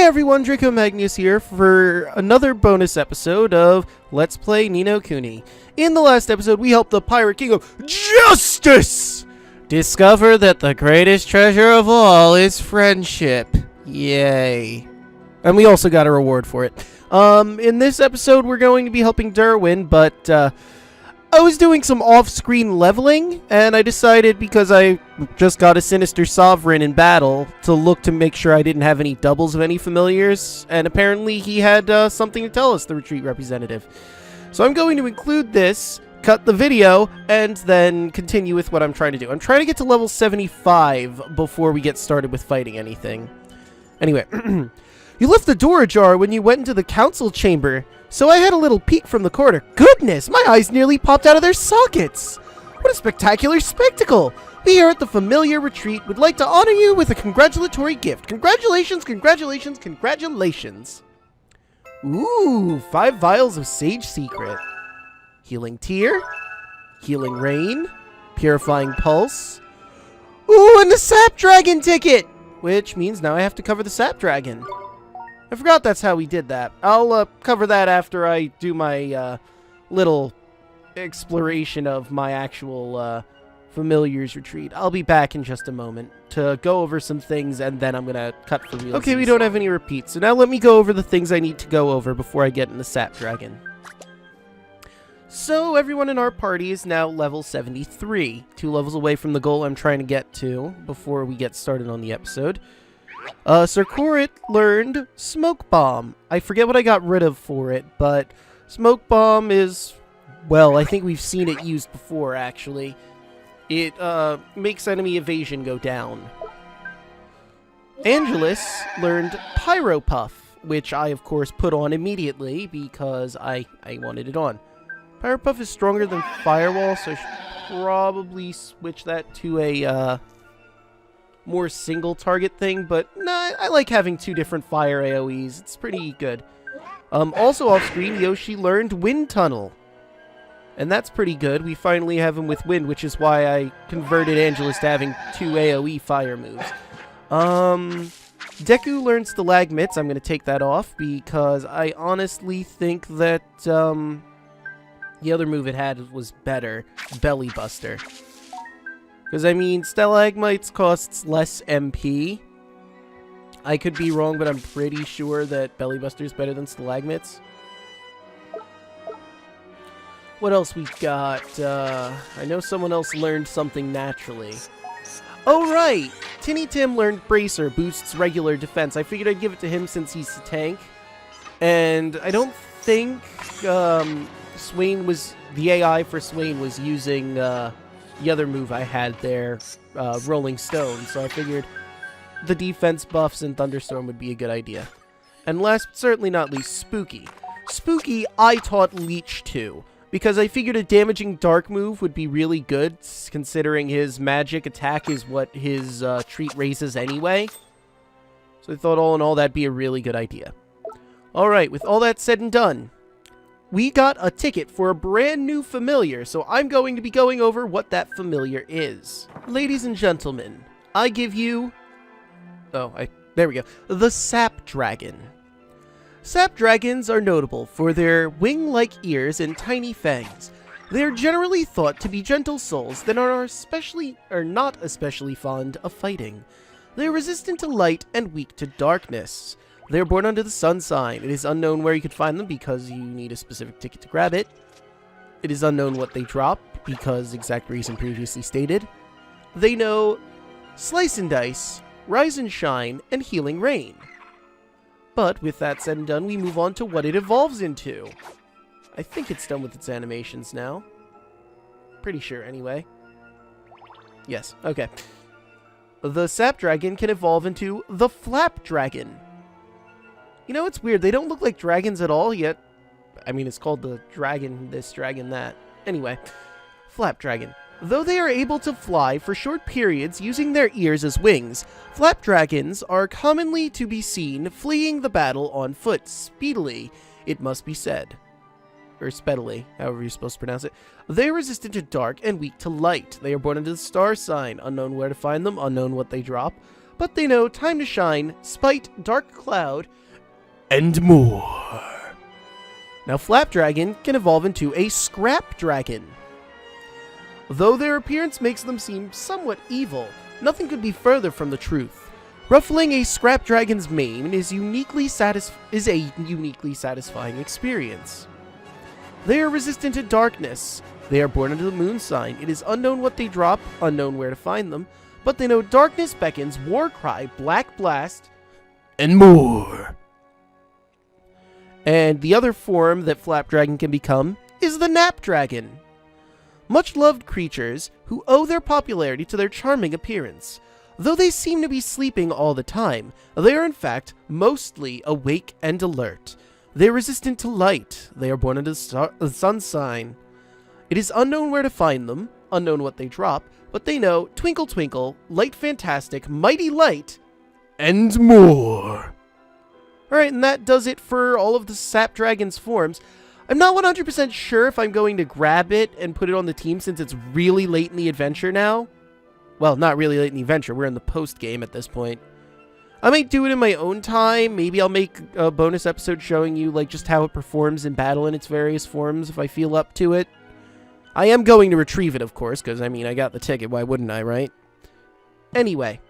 everyone, Draco Magnius here for another bonus episode of Let's Play Ni no Kuni. In the last episode, we helped the Pirate King of Justice discover that the greatest treasure of all is friendship. Yay. And we also got a reward for it. In this episode, we're going to be helping Derwin, but I was doing some off-screen leveling, and I decided, because I just got a Sinister Sovereign in battle, to look to make sure I didn't have any doubles of any familiars, and apparently he had something to tell us, the retreat representative. So I'm going to include this, cut the video, and then continue with what I'm trying to do. I'm trying to get to level 75 before we get started with fighting anything. Anyway, you left the door ajar when you went into the council chamber, so I had a little peek from the corner. Goodness, my eyes nearly popped out of their sockets! What a spectacular spectacle! We here at the Familiar Retreat would like to honor you with a congratulatory gift. Congratulations, congratulations, congratulations! Ooh, 5 vials of Sage Secret. Healing Tear, Healing Rain, Purifying Pulse. Ooh, and the SAP Dragon ticket! Which means now I have to cover the SAP Dragon. I forgot that's how we did that. I'll cover that after I do my little exploration of my actual Familiars Retreat. I'll be back in just a moment to go over some things, and then I'm going to cut for real. Okay, we don't have any repeats, so now let me go over the things I need to go over before I get in the SAP Dragon. So, everyone in our party is now level 73, 2 levels away from the goal I'm trying to get to before we get started on the episode. Sir Korit learned Smoke Bomb. I forget what I got rid of for it, but Smoke Bomb is, well, I think we've seen it used before, actually. It, makes enemy evasion go down. Angelus learned Pyro Puff, which I, of course, put on immediately because I wanted it on. Pyro Puff is stronger than Firewall, so I should probably switch that to a, more single target thing, but nah, I like having 2 different fire AoEs. It's pretty good. Also off screen, Yoshi learned Wind Tunnel. And that's pretty good. We finally have him with Wind, which is why I converted Angelus to having 2 AoE fire moves. Deku learned Stalagmites. I'm going to take that off because I honestly think that the other move it had was better. Belly Buster. Because, I mean, Stalagmites costs less MP. I could be wrong, but I'm pretty sure that Belly Buster is better than Stalagmites. What else we got? I know someone else learned something naturally. Oh, right! Tinny Tim learned Bracer, boosts regular defense. I figured I'd give it to him since he's a tank. And I don't think Swain was... The AI for Swain was using... the other move I had there, Rolling Stone, so I figured the defense buffs and Thunderstorm would be a good idea. And last but certainly not least, Spooky. Spooky I taught Leech to, because I figured a damaging dark move would be really good, considering his magic attack is what his treat raises anyway. So I thought all in all that'd be a really good idea. Alright, with all that said and done, we got a ticket for a brand new familiar, so I'm going to be going over what that familiar is. Ladies and gentlemen, I give you... there we go. The SAP Dragon. SAP Dragons are notable for their wing-like ears and tiny fangs. They are generally thought to be gentle souls that are not especially fond of fighting. They are resistant to light and weak to darkness. They are born under the sun sign. It is unknown where you could find them because you need a specific ticket to grab it. It is unknown what they drop because exact reason previously stated. They know Slice and Dice, Rise and Shine, and Healing Rain. But with that said and done, we move on to what it evolves into. I think it's done with its animations now. Pretty sure anyway. Yes, okay. The Sap Dragon can evolve into the Flap Dragon. You know, it's weird. They don't look like dragons at all, yet... I mean, it's called the dragon this, dragon that. Anyway, Flap Dragon. Though they are able to fly for short periods using their ears as wings, Flap Dragons are commonly to be seen fleeing the battle on foot, speedily, it must be said. Or speedily, however you're supposed to pronounce it. They are resistant to dark and weak to light. They are born into the star sign. Unknown where to find them, unknown what they drop. but they know time to shine, spite, dark cloud, and more. Now Flap Dragon can evolve into a Scrap Dragon. Though their appearance makes them seem somewhat evil, nothing could be further from the truth. Ruffling a Scrap Dragon's mane is a uniquely satisfying experience. They are resistant to darkness. They are born under the moon sign. It is unknown what they drop, unknown where to find them, but they know darkness beckons, war cry, black blast, and more. And the other form that Flap Dragon can become is the Nap Dragon. Much loved creatures who owe their popularity to their charming appearance. Though they seem to be sleeping all the time, they are in fact mostly awake and alert. They are resistant to light. They are born under the sun sign. It is unknown where to find them, unknown what they drop, but they know Twinkle Twinkle, Light Fantastic, Mighty Light, and more. Alright, and that does it for all of the SAP Dragon's forms. I'm not 100% sure if I'm going to grab it and put it on the team since it's really late in the adventure now. Well, not really late in the adventure. We're in the post-game at this point. I might do it in my own time. Maybe I'll make a bonus episode showing you like just how it performs in battle in its various forms if I feel up to it. I am going to retrieve it, of course, because, I mean, I got the ticket. Why wouldn't I, right? Anyway.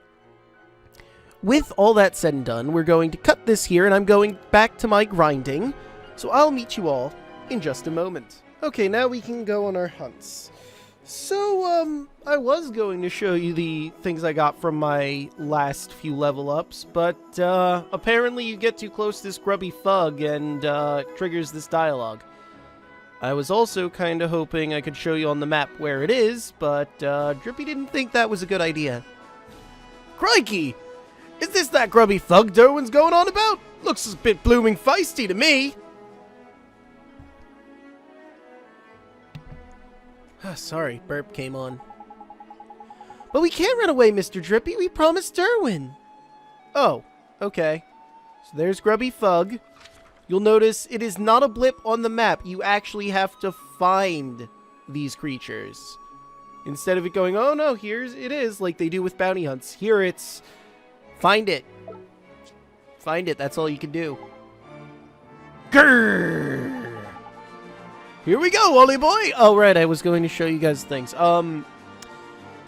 With all that said and done, we're going to cut this here, and I'm going back to my grinding. So I'll meet you all in just a moment. Okay, now we can go on our hunts. So, I was going to show you the things I got from my last few level ups, but, apparently you get too close to this grubby thug and, triggers this dialogue. I was also kinda hoping I could show you on the map where it is, but, Drippy didn't think that was a good idea. Crikey! Is this that grubby thug Derwin's going on about? Looks a bit blooming feisty to me. Sorry, burp came on. But we can't run away, Mr. Drippy. We promised Derwin. Oh, okay. So there's Grubby Thug. You'll notice it is not a blip on the map. You actually have to find these creatures. Instead of it going, oh no, here's it is, like they do with bounty hunts. Here it's, find it. Find it, that's all you can do. Grrr! Here we go, Ollie boy! Oh, right, I was going to show you guys things.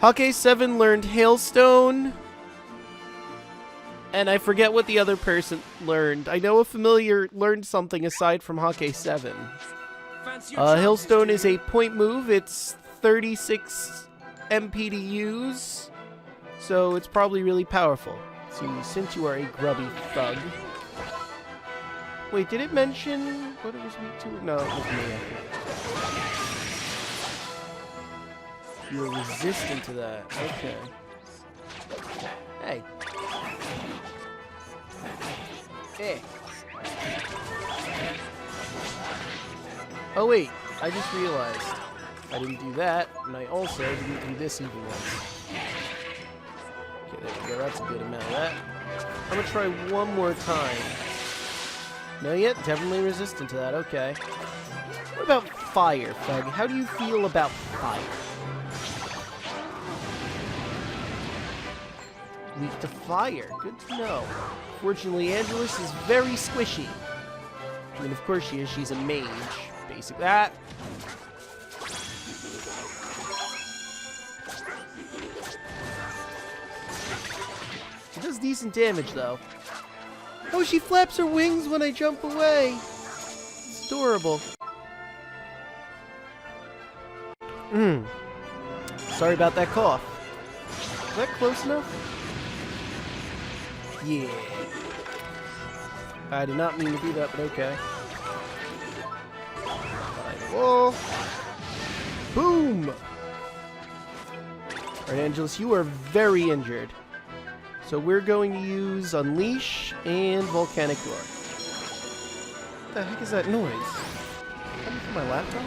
Hake 7 learned Hailstone. And I forget what the other person learned. I know a familiar learned something aside from Hake 7. Hailstone is a point move. It's 36 MP to use. So it's probably really powerful. So since you are a grubby thug... Wait, did it mention what it was weak to? No, it was me. You're resistant to that. Okay. Hey. Hey. Oh wait, I just realized I didn't do that, and I also didn't do this even once. Okay, there we go. That's a good amount of that. I'm gonna try one more time. No, yet definitely resistant to that. Okay. What about fire, Thug? How do you feel about fire? Weak to fire. Good to know. Fortunately, Angelus is very squishy. I mean, of course she is. She's a mage. Basic that. She does decent damage, though. Oh, she flaps her wings when I jump away. It's adorable. Sorry about that cough. Is that close enough? Yeah. I did not mean to do that, but okay. Whoa. Boom! Alright, Angelus, you are very injured. So we're going to use Unleash and Volcanic Roar. What the heck is that noise? Coming from my laptop?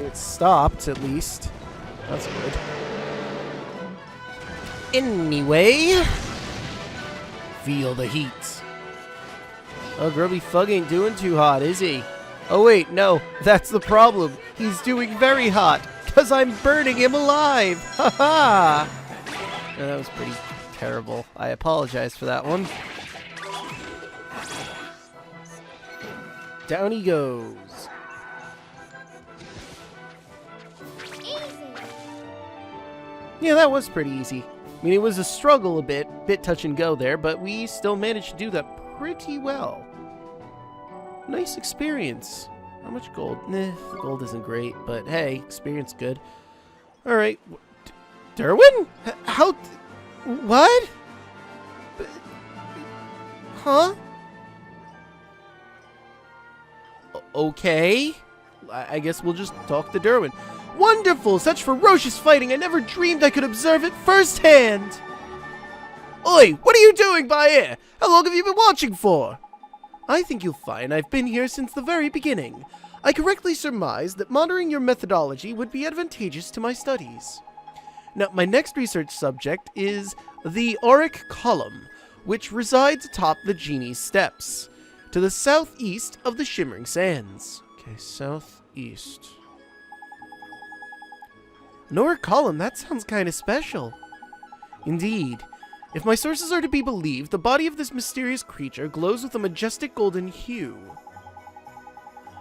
It stopped, at least. That's good. Anyway, feel the heat. Oh, Grubby Thug ain't doing too hot, is he? Oh wait, no, that's the problem. He's doing very hot, because I'm burning him alive. Ha ha! That was pretty terrible. I apologize for that one. Down he goes. Easy. Yeah, that was pretty easy. I mean, it was a struggle a bit touch and go there, but we still managed to do that pretty well. Nice experience. How much gold? Nah, gold isn't great, but hey, experience good. Alright. Derwin? How? What? Huh? Okay. I guess we'll just talk to Derwin. Wonderful! Such ferocious fighting! I never dreamed I could observe it firsthand! Oi! What are you doing by here? How long have you been watching for? I think you'll find I've been here since the very beginning. I correctly surmise that monitoring your methodology would be advantageous to my studies. Now, my next research subject is the Auric column, which resides atop the Genie's Steps, to the southeast of the Shimmering Sands. Okay, southeast. An Auric column? That sounds kind of special. Indeed. If my sources are to be believed, the body of this mysterious creature glows with a majestic golden hue.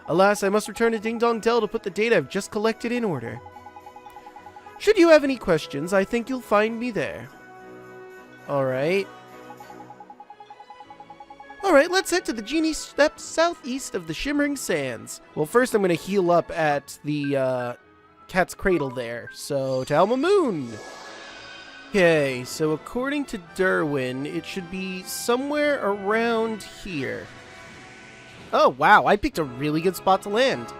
Alas, I must return to Ding Dong Dell to put the data I've just collected in order. Should you have any questions, I think you'll find me there. Alright. Alright, let's head to the Genie Steps southeast of the Shimmering Sands. Well, first I'm going to heal up at the Cat's Cradle there. So, to Alma Moon! Okay, so according to Derwin, it should be somewhere around here. Oh, wow, I picked a really good spot to land.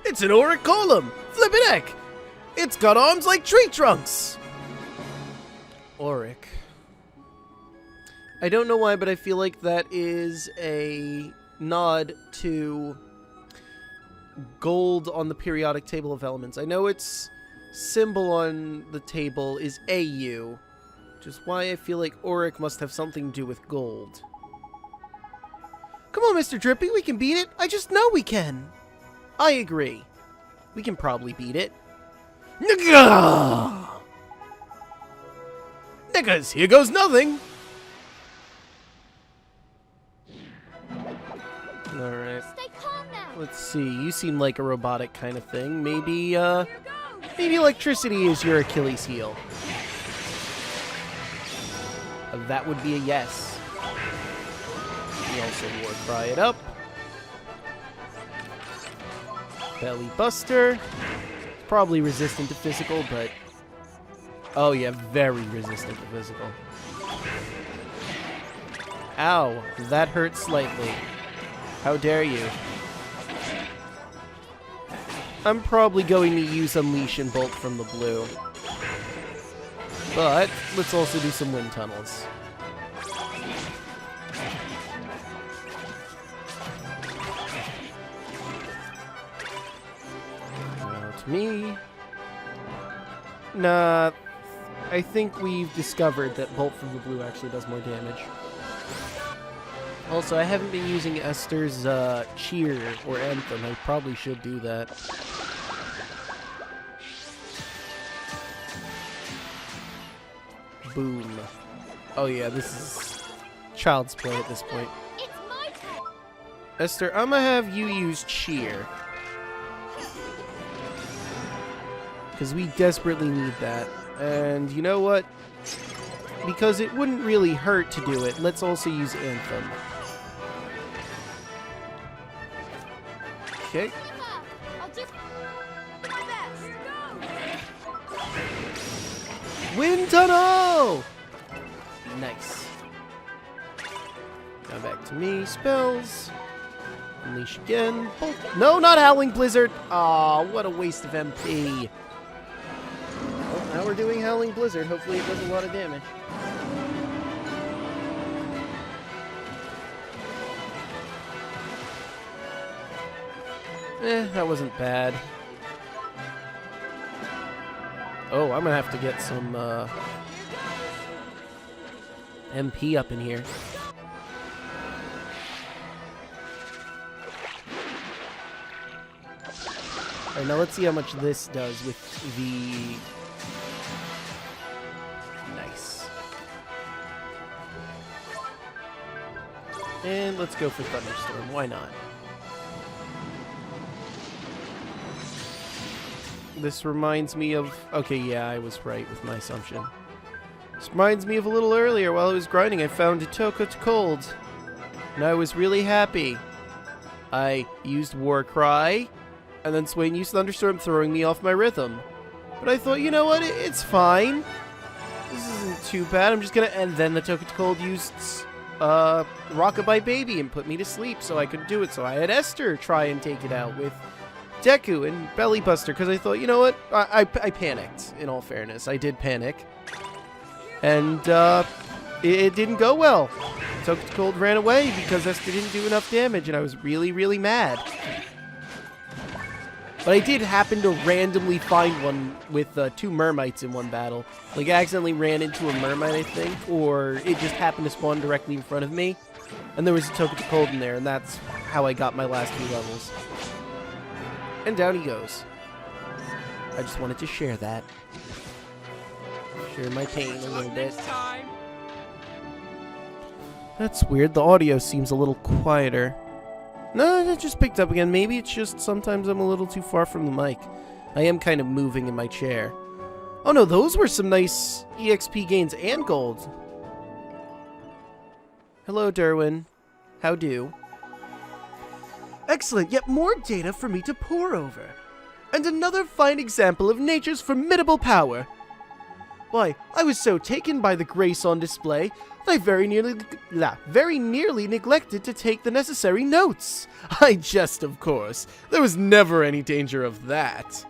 It's an Auric column! Flippin' heck! It's got arms like tree trunks! Auric. I don't know why, but I feel like that is a nod to gold on the periodic table of elements. I know its symbol on the table is AU, which is why I feel like Auric must have something to do with gold. Come on, Mr. Drippy, we can beat it. I just know we can. I agree. We can probably beat it. Nigga! Niggas, here goes nothing. Alright. Stay calm now. Let's see, you seem like a robotic kind of thing. Maybe, maybe electricity is your Achilles heel. That would be a yes. We also war cry it up. Belly Buster. Probably resistant to physical, but... Oh yeah, very resistant to physical. Ow, that hurt slightly. How dare you? I'm probably going to use Unleash and Bolt from the blue. But, let's also do some wind tunnels. Now to me. Nah, I think we've discovered that Bolt from the blue actually does more damage. Also, I haven't been using Esther's cheer or anthem. I probably should do that. Boom. Oh yeah, this is child's play at this point. It's my turn. Esther, I'm gonna have you use cheer. Because we desperately need that. And you know what? Because it wouldn't really hurt to do it, let's also use anthem. Okay. I'll do my best. Go. Wind tunnel! Nice. Now back to me. Spells. Unleash again. Bolt. No, not Howling Blizzard. Aw, what a waste of MP. Well, now we're doing Howling Blizzard. Hopefully it does a lot of damage. That wasn't bad. Oh, I'm gonna have to get some MP up in here. Alright, now let's see how much this does with the And let's go for Thunderstorm. Why not? This reminds me of... Okay, yeah, I was right with my assumption. This reminds me of a little earlier while I was grinding. I found a Toka Cold. And I was really happy. I used War Cry. And then Swain used Thunderstorm, throwing me off my rhythm. But I thought, you know what? It's fine. This isn't too bad. I'm just gonna... And then the Toka Cold used... Rockabye Baby and put me to sleep so I could do it. So I had Esther try and take it out with Deku and Belly Buster because I thought, you know what? I panicked, in all fairness. I did panic. And it didn't go well. Toka Cold ran away because Esther didn't do enough damage and I was really, really mad. But I did happen to randomly find one with 2 Mermites in one battle. Like, I accidentally ran into a Mermite, I think, or it just happened to spawn directly in front of me. And there was a Toka Cold in there, and that's how I got my last few levels. And down he goes. I just wanted to share that. Share my pain a little bit. That's weird. The audio seems a little quieter. No, it just picked up again. Maybe it's just sometimes I'm a little too far from the mic. I am kind of moving in my chair. Oh no, those were some nice EXP gains and gold. Hello, Derwin. How do? Excellent, yet more data for me to pore over. And another fine example of nature's formidable power. Why, I was so taken by the grace on display that I very nearly neglected to take the necessary notes. I jest, of course. There was never any danger of that.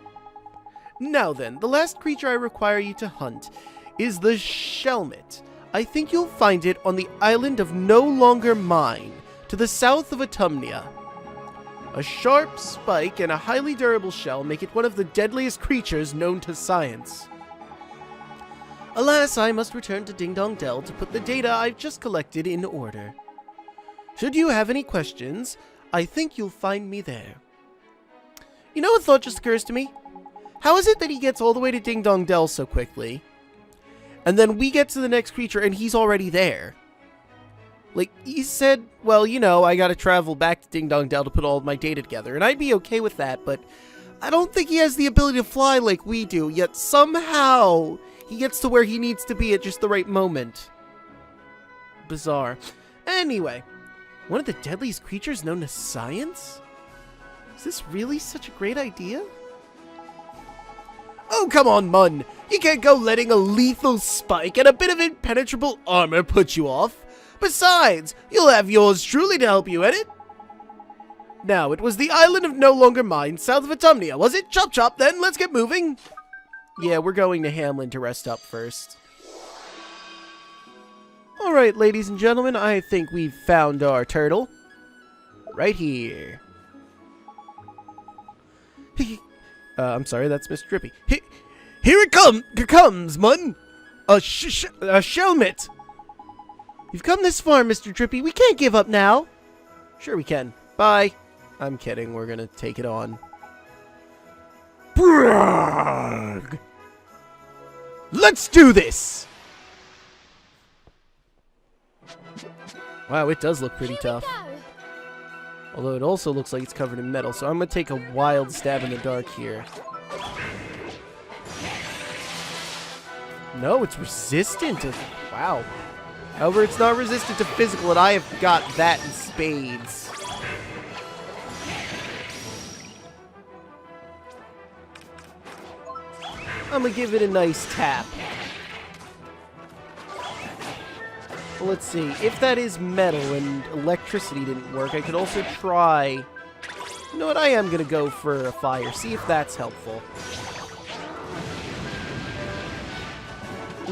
Now then, the last creature I require you to hunt is the Shelmet. I think you'll find it on the island of No Longer Mine, to the south of Autumnia. A sharp spike and a highly durable shell make it one of the deadliest creatures known to science. Alas, I must return to Ding Dong Dell to put the data I've just collected in order. Should you have any questions, I think you'll find me there. You know what thought just occurs to me? How is it that he gets all the way to Ding Dong Dell so quickly, and then we get to the next creature and he's already there? Like, he said, well, you know, I gotta travel back to Ding Dong Dell to put all of my data together, and I'd be okay with that, but I don't think he has the ability to fly like we do, yet somehow he gets to where he needs to be at just the right moment. Bizarre. Anyway, one of the deadliest creatures known to science? Is this really such a great idea? Oh, come on, Mun. You can't go letting a lethal spike and a bit of impenetrable armor put you off. Besides, you'll have yours truly to help you edit. Now, it was the island of No Longer Mine, south of Autumnia, was it? Chop chop then, let's get moving. Yeah, we're going to Hamlin to rest up first. Alright, ladies and gentlemen, I think we've found our turtle. Right here. I'm sorry, that's Mr. Drippy. Here it comes, Mun! A Shelmet! You've come this far, Mr. Drippy. We can't give up now. Sure we can. Bye. I'm kidding. We're gonna take it on. Brag! Let's do this! Wow, it does look pretty tough. Although it also looks like it's covered in metal, so I'm gonna take a wild stab in the dark here. No, it's resistant to... Wow. However, it's not resistant to physical, and I have got that in spades. I'm gonna give it a nice tap. Well, let's see. If that is metal and electricity didn't work, I could also try... You know what? I am gonna go for a fire. See if that's helpful.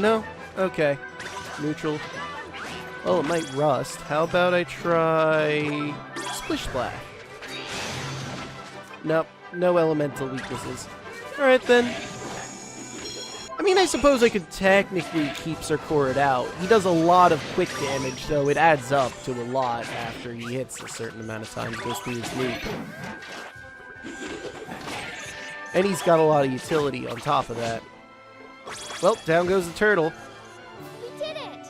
No? Okay. Neutral. Oh, it might rust. How about I try... Splish Splash? Nope. No elemental weaknesses. Alright then. I mean, I suppose I could technically keep Zircorid out. He does a lot of quick damage, so it adds up to a lot after he hits a certain amount of time, goes through his loop. And he's got a lot of utility on top of that. Well, down goes the turtle. We did it!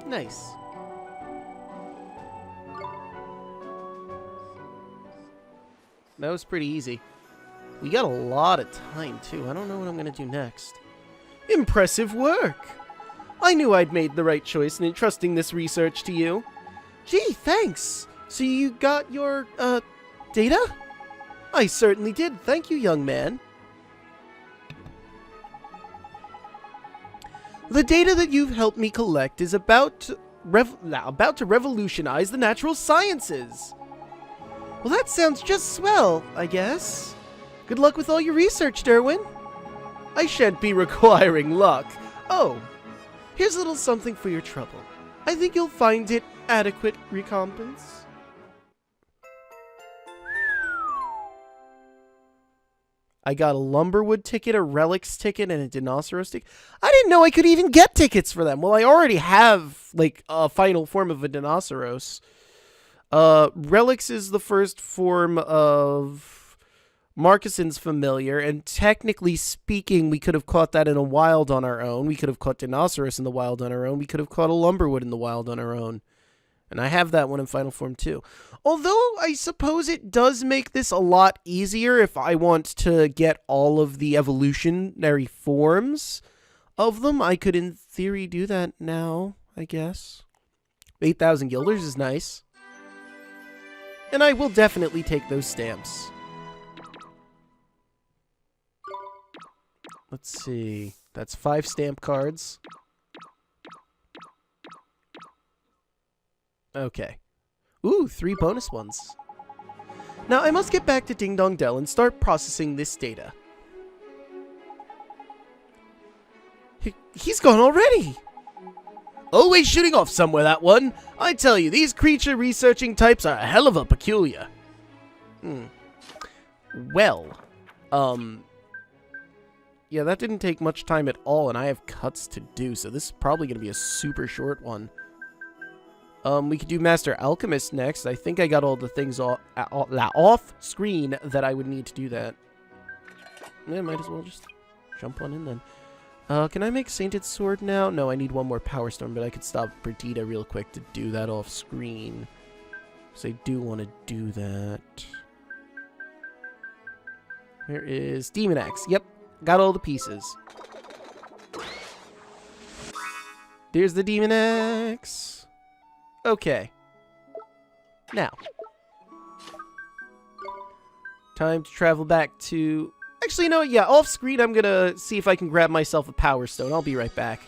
Nice. That was pretty easy. We got a lot of time, too. I don't know what I'm going to do next. Impressive work! I knew I'd made the right choice in entrusting this research to you. Gee, thanks! So you got your, data? I certainly did. Thank you, young man. The data that you've helped me collect is about to revolutionize the natural sciences. Well, that sounds just swell, I guess. Good luck with all your research, Derwin. I shan't be requiring luck. Oh, here's a little something for your trouble. I think you'll find it adequate recompense. I got a Lumberwood ticket, a Relics ticket, and a Dinosaurus ticket. I didn't know I could even get tickets for them. Well, I already have, like, a final form of a Dinosaurus. Relics is the first form of Marcuson's familiar, and technically speaking, we could have caught that in a wild on our own. We could have caught Dinosaurus in the wild on our own. We could have caught a Lumberwood in the wild on our own. And I have that one in final form too. Although, I suppose it does make this a lot easier if I want to get all of the evolutionary forms of them. I could, in theory, do that now, I guess. 8,000 guilders is nice. And I will definitely take those stamps. Let's see. That's 5 stamp cards. Okay. Ooh, 3 bonus ones. Now, I must get back to Ding Dong Dell and start processing this data. He's gone already! Always shooting off somewhere, that one. I tell you, these creature researching types are a hell of a peculiar. Well, yeah, that didn't take much time at all, and I have cuts to do, so this is probably going to be a super short one. We could do Master Alchemist next. I think I got all the things off screen that I would need to do that. Yeah, might as well just jump on in then. Can I make Sainted Sword now? No, I need one more Power Stone, but I could stop Perdita real quick to do that off screen. Because I do want to do that. Where is Demon Axe? Yep, got all the pieces. There's the Demon Axe. Okay. Now. Time to travel back to... Actually, no, yeah, off screen I'm gonna see if I can grab myself a Power Stone. I'll be right back.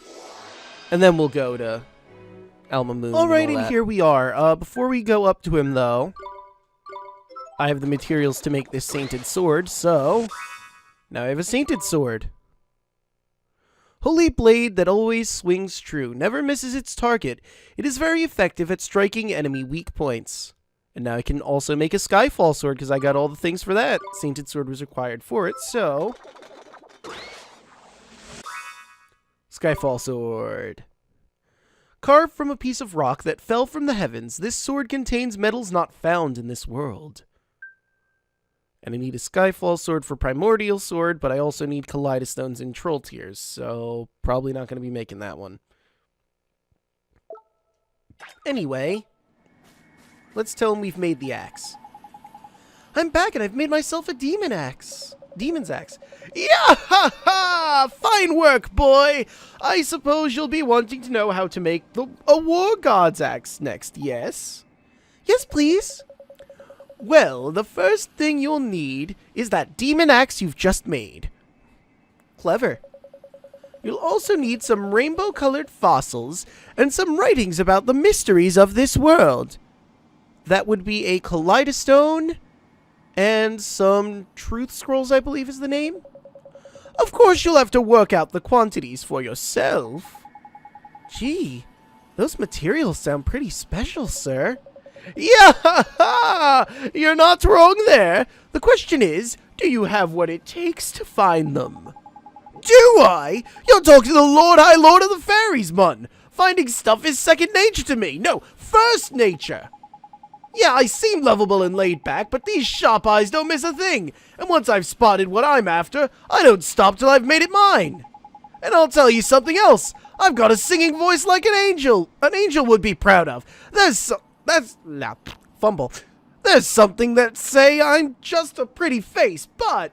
And then we'll go to Alma Moon. Alright, and here we are. Before we go up to him, though, I have the materials to make this Sainted Sword, so... Now I have a Sainted Sword. Holy blade that always swings true, never misses its target. It is very effective at striking enemy weak points. And now I can also make a Skyfall Sword because I got all the things for that. Sainted Sword was required for it, so... Skyfall Sword. Carved from a piece of rock that fell from the heavens, this sword contains metals not found in this world. And I need a Skyfall Sword for Primordial Sword, but I also need Kaleidostones and Troll Tears, so probably not going to be making that one. Anyway, let's tell him we've made the axe. I'm back and I've made myself a Demon Axe. Demon's Axe. Yeah, ha ha! Fine work, boy! I suppose you'll be wanting to know how to make a War God's Axe next, yes? Yes, please. Well, the first thing you'll need is that Demon Axe you've just made. Clever. You'll also need some rainbow-colored fossils and some writings about the mysteries of this world. That would be a Kaleidostone and some Truth Scrolls, I believe is the name. Of course, you'll have to work out the quantities for yourself. Gee, those materials sound pretty special, sir. Yeah, you're not wrong there. The question is, do you have what it takes to find them? Do I? You're talking to the High Lord of the Fairies, mun. Finding stuff is second nature to me. No, first nature. Yeah, I seem lovable and laid back, but these sharp eyes don't miss a thing. And once I've spotted what I'm after, I don't stop till I've made it mine. And I'll tell you something else. I've got a singing voice like an angel. An angel would be proud of. Fumble. There's something that say I'm just a pretty face, but...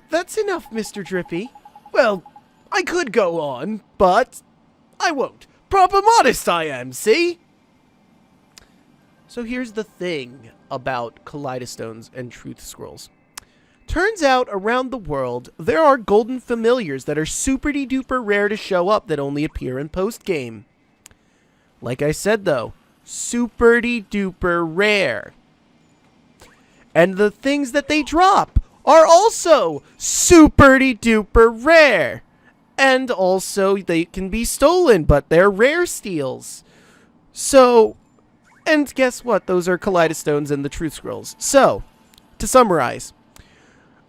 that's enough, Mr. Drippy. Well, I could go on, but I won't. Proper modest I am, see? So here's the thing about Kaleidostones and Truth Scrolls. Turns out, around the world, there are golden familiars that are super-de-duper rare to show up that only appear in post-game. Like I said, though, super-de-duper rare. And the things that they drop are also super-de-duper rare. And also, they can be stolen, but they're rare steals. So, and guess what? Those are Kaleidostones and the Truth Scrolls. So, to summarize,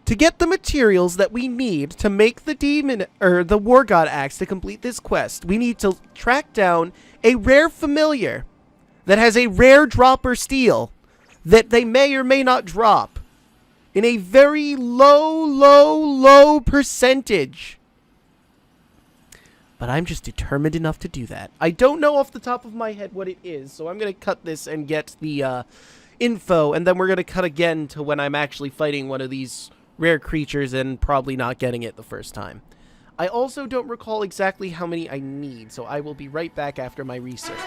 to get the materials that we need to make the War God Axe to complete this quest, we need to track down a rare familiar that has a rare drop or steal that they may or may not drop in a very low percentage. But I'm just determined enough to do that. I don't know off the top of my head what it is, so I'm going to cut this and get the info, and then we're going to cut again to when I'm actually fighting one of these rare creatures and probably not getting it the first time. I also don't recall exactly how many I need, so I will be right back after my research.